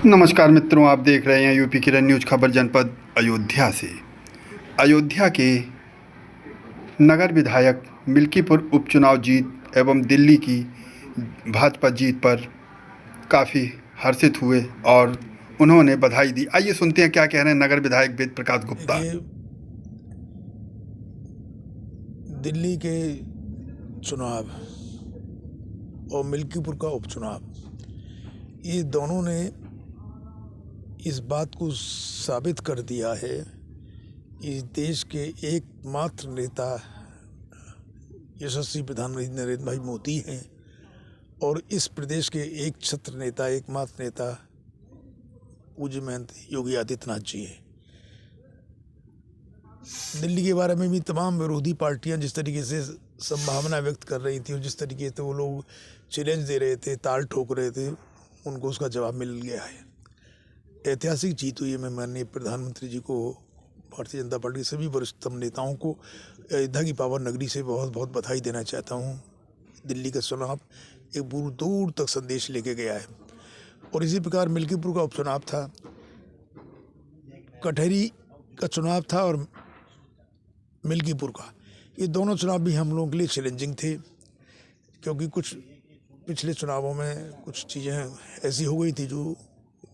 नमस्कार मित्रों, आप देख रहे हैं यूपी किरण न्यूज। खबर जनपद अयोध्या से। अयोध्या के नगर विधायक मिल्कीपुर उपचुनाव जीत एवं दिल्ली की भाजपा जीत पर काफ़ी हर्षित हुए और उन्होंने बधाई दी। आइए सुनते हैं क्या कह रहे हैं नगर विधायक वेद प्रकाश गुप्ता। दिल्ली के चुनाव और मिल्कीपुर का उपचुनाव, ये दोनों ने इस बात को साबित कर दिया है कि देश के एकमात्र नेता यशस्वी प्रधानमंत्री नरेंद्र भाई मोदी हैं और इस प्रदेश के एक छत्र नेता, एकमात्र नेता पूज्य महंत योगी आदित्यनाथ जी हैं। दिल्ली के बारे में भी तमाम विरोधी पार्टियां जिस तरीके से संभावना व्यक्त कर रही थी और जिस तरीके से वो लोग चैलेंज दे रहे थे, ताल ठोक रहे थे, उनको उसका जवाब मिल गया है। ऐतिहासिक जीत हुई है। मैं माननीय प्रधानमंत्री जी को, भारतीय जनता पार्टी के सभी वरिष्ठतम नेताओं को अयोध्या की पावन नगरी से बहुत बहुत बधाई देना चाहता हूँ। दिल्ली का चुनाव एक दूर दूर तक संदेश लेके गया है और इसी प्रकार मिल्कीपुर का उपचुनाव था, कटहरी का चुनाव था और मिल्कीपुर का। ये दोनों चुनाव भी हम लोगों के लिए चैलेंजिंग थे क्योंकि कुछ पिछले चुनावों में कुछ चीज़ें ऐसी हो गई थी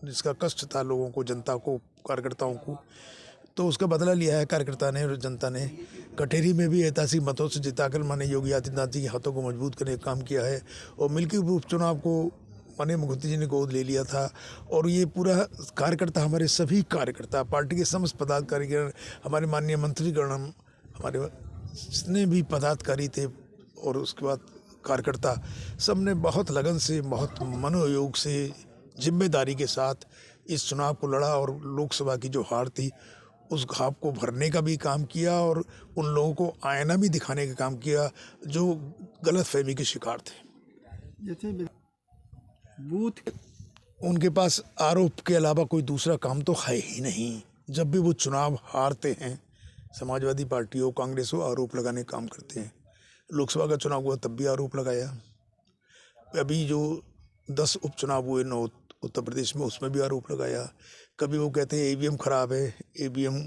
जिसका कष्ट था लोगों को, जनता को, कार्यकर्ताओं को। तो उसका बदला लिया है कार्यकर्ता ने और जनता ने। कटहरी में भी ऐतिहासिक मतों से जिताकर माननीय योगी आदित्यनाथ जी के हाथों को मजबूत करने का काम किया है और मिल्कीपुर उपचुनाव को माननीय मुख्यमंत्री जी ने गोद ले लिया था। और ये पूरा कार्यकर्ता, हमारे सभी कार्यकर्ता, पार्टी के समस्त पदाधिकारी, हमारे माननीय मंत्रीगण, हमारे जितने भी पदाधिकारी थे और उसके बाद कार्यकर्ता, सब ने बहुत लगन से, बहुत मनोयोग से, जिम्मेदारी के साथ इस चुनाव को लड़ा और लोकसभा की जो हार थी उस घाव को भरने का भी काम किया और उन लोगों को आईना भी दिखाने का काम किया जो गलतफहमी के शिकार थे। जैसे बूथ उनके पास आरोप के अलावा कोई दूसरा काम तो है ही नहीं। जब भी वो चुनाव हारते हैं, समाजवादी पार्टी हो, कांग्रेस हो, आरोप लगाने का काम करते हैं। लोकसभा का चुनाव हुआ तब भी आरोप लगाया। अभी जो 10 उपचुनाव हुए 9 उत्तर प्रदेश में, उसमें भी आरोप लगाया। कभी वो कहते हैं ईवीएम खराब है, ईवीएम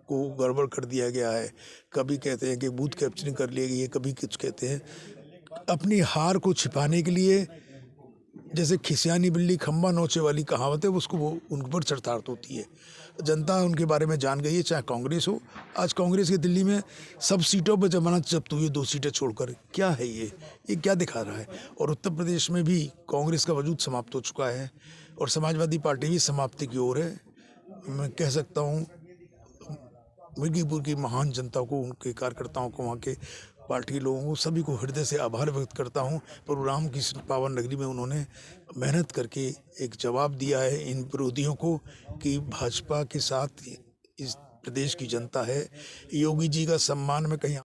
को गड़बड़ कर दिया गया है, कभी कहते हैं कि बूथ कैप्चरिंग कर ली गई है, कभी कुछ कहते हैं। अपनी हार को छिपाने के लिए, जैसे खिसियानी बिल्ली खम्बा नोचे वाली कहावत है, उसको वो उन पर चरितार्थ होती है। जनता उनके बारे में जान गई है, चाहे कांग्रेस हो। आज कांग्रेस की दिल्ली में सब सीटों पर जमानत जब्त हुई है, 2 सीटें छोड़कर। क्या है ये क्या दिखा रहा है? और उत्तर प्रदेश में भी कांग्रेस का वजूद समाप्त हो चुका है और समाजवादी पार्टी भी समाप्ति की ओर है। मैं कह सकता हूँ मिल्कीपुर की महान जनता को, उनके कार्यकर्ताओं को, वहाँ के पार्टी लोगों को, सभी को हृदय से आभार व्यक्त करता हूँ। परशुराम की पावन नगरी में उन्होंने मेहनत करके एक जवाब दिया है इन विरोधियों को कि भाजपा के साथ इस प्रदेश की जनता है। योगी जी का सम्मान में कहीं